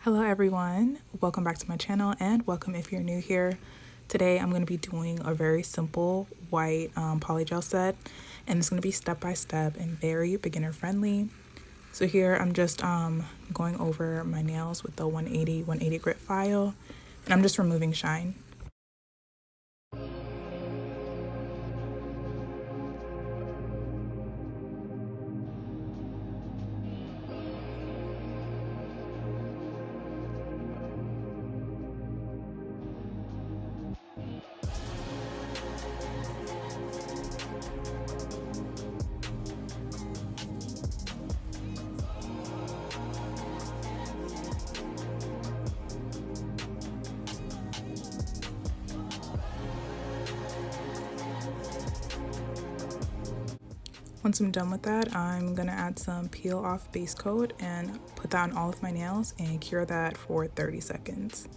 Hello everyone, welcome back to my channel and welcome if you're new here. Today I'm going to be doing a very simple white polygel set, and it's going to be step by step and very beginner friendly. So here I'm just going over my nails with the 180 grit file, and I'm just removing shine. Once I'm done with that, I'm gonna add some peel off base coat and put that on all of my nails and cure that for 30 seconds.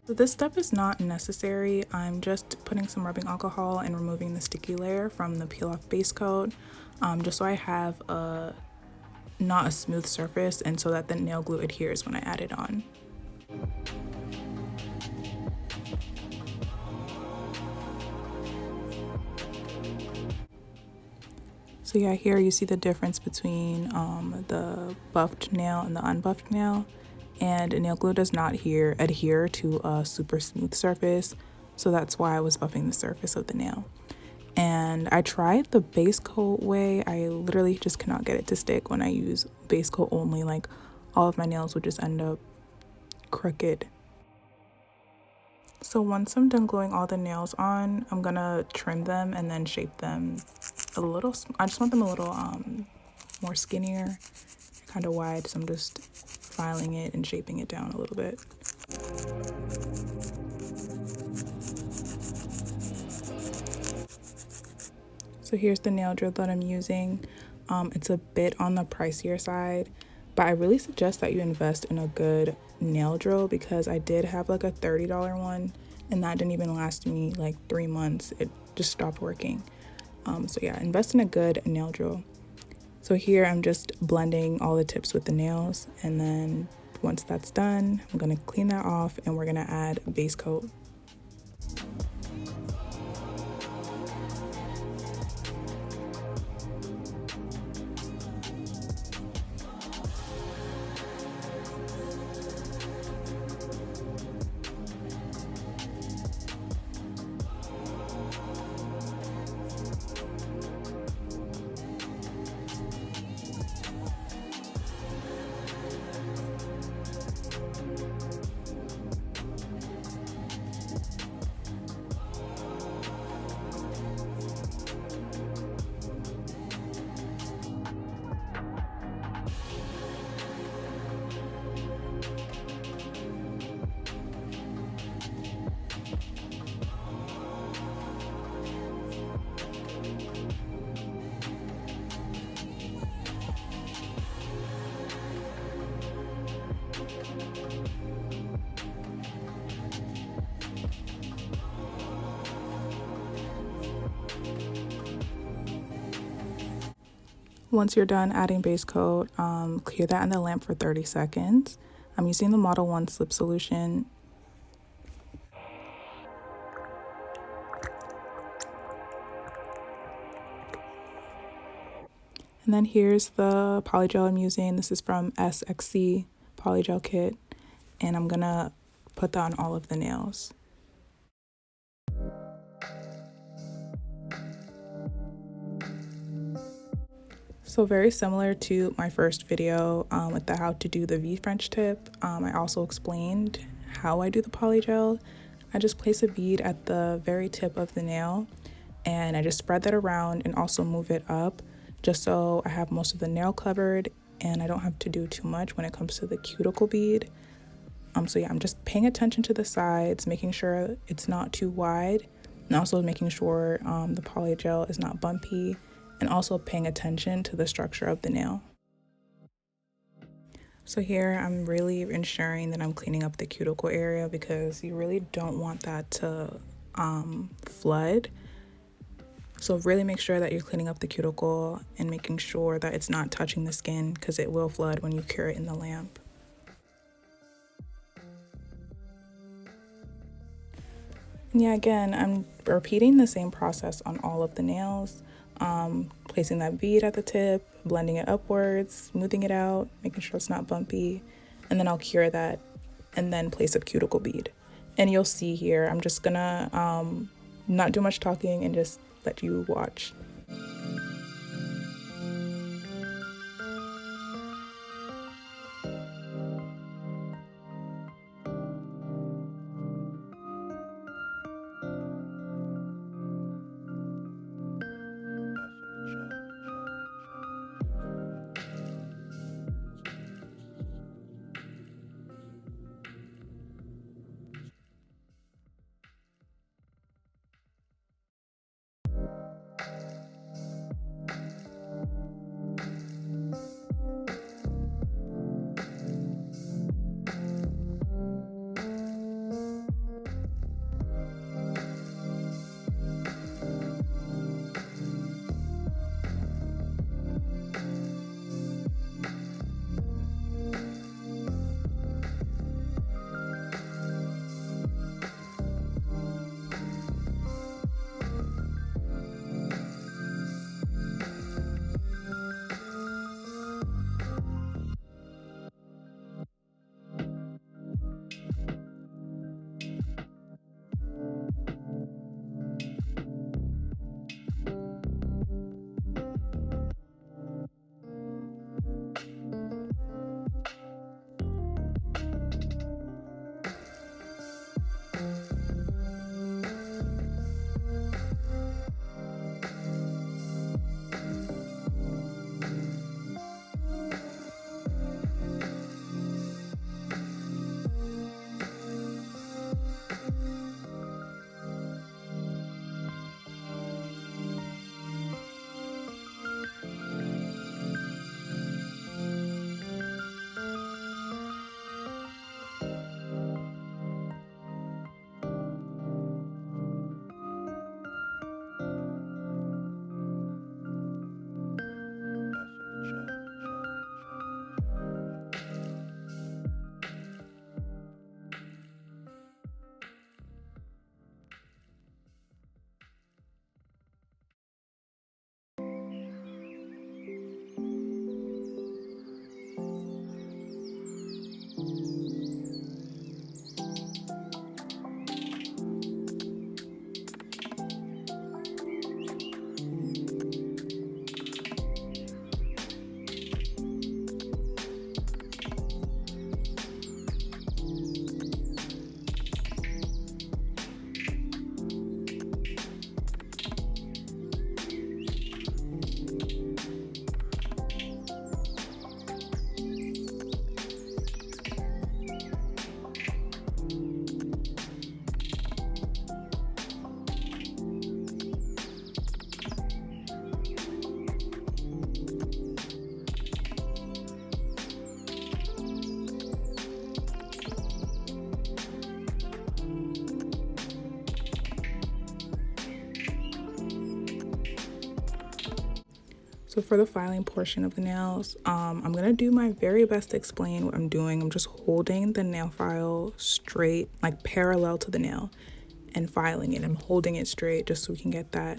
So this step is not necessary. I'm just putting some rubbing alcohol and removing the sticky layer from the peel off base coat, just so I have not a smooth surface and so that the nail glue adheres when I add it on. So yeah, here you see the difference between the buffed nail and the unbuffed nail. And nail glue does not adhere to a super smooth surface, so that's why I was buffing the surface of the nail. And I tried the base coat way. I literally just cannot get it to stick when I use base coat only. Like, all of my nails would just end up crooked. So once I'm done gluing all the nails on, I'm gonna trim them and then shape them a little. I just want them a little more skinnier, kind of wide, so I'm just filing it and shaping it down a little bit. So here's the nail drill that I'm using. It's a bit on the pricier side, but I really suggest that you invest in a good nail drill because I did have like a $30 one and that didn't even last me like 3 months. It just stopped working. So yeah, invest in a good nail drill. So here I'm just blending all the tips with the nails, and then once that's done, I'm gonna clean that off and we're gonna add base coat. Once you're done adding base coat, clear that in the lamp for 30 seconds. I'm using the Model 1 slip solution. And then here's the polygel I'm using. This is from SXC Polygel Kit, and I'm gonna put that on all of the nails. So very similar to my first video with the how to do the V French tip, I also explained how I do the polygel. I just place a bead at the very tip of the nail and I just spread that around and also move it up just so I have most of the nail covered and I don't have to do too much when it comes to the cuticle bead. So yeah, I'm just paying attention to the sides, making sure it's not too wide, and also making sure the polygel is not bumpy, and also paying attention to the structure of the nail. So here I'm really ensuring that I'm cleaning up the cuticle area because you really don't want that to flood. So really make sure that you're cleaning up the cuticle and making sure that it's not touching the skin, because it will flood when you cure it in the lamp. Yeah, again, I'm repeating the same process on all of the nails. Placing that bead at the tip, blending it upwards, smoothing it out, making sure it's not bumpy, and then I'll cure that and then place a cuticle bead. And you'll see here, I'm just gonna not do much talking and just let you watch. So for the filing portion of the nails, I'm gonna do my very best to explain what I'm doing. I'm just holding the nail file straight, like parallel to the nail, and filing it. I'm holding it straight just so we can get that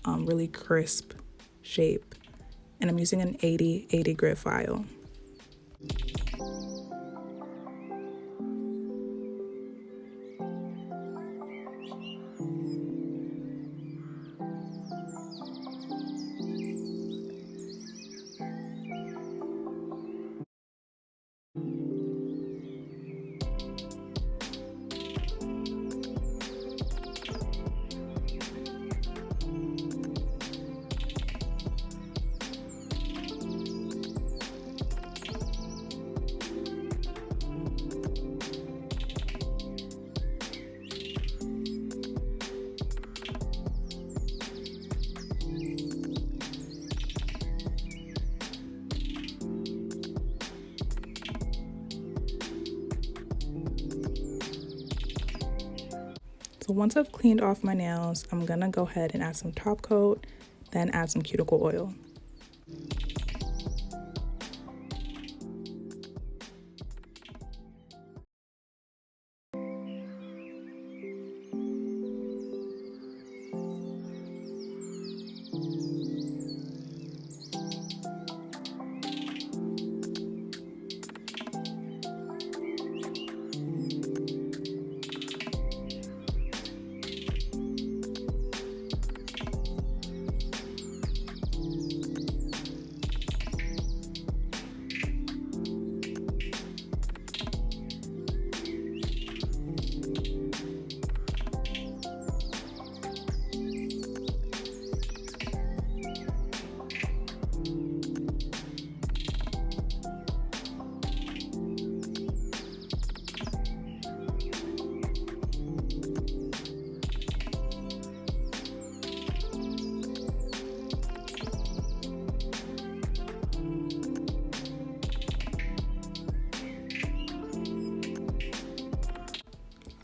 really crisp shape. And I'm using an 80 grit file. So once I've cleaned off my nails, I'm gonna go ahead and add some top coat, then add some cuticle oil.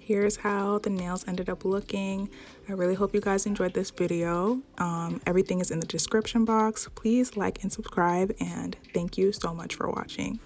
Here's how the nails ended up looking. I really hope you guys enjoyed this video. Everything is in the description box. Please like and subscribe, and thank you so much for watching.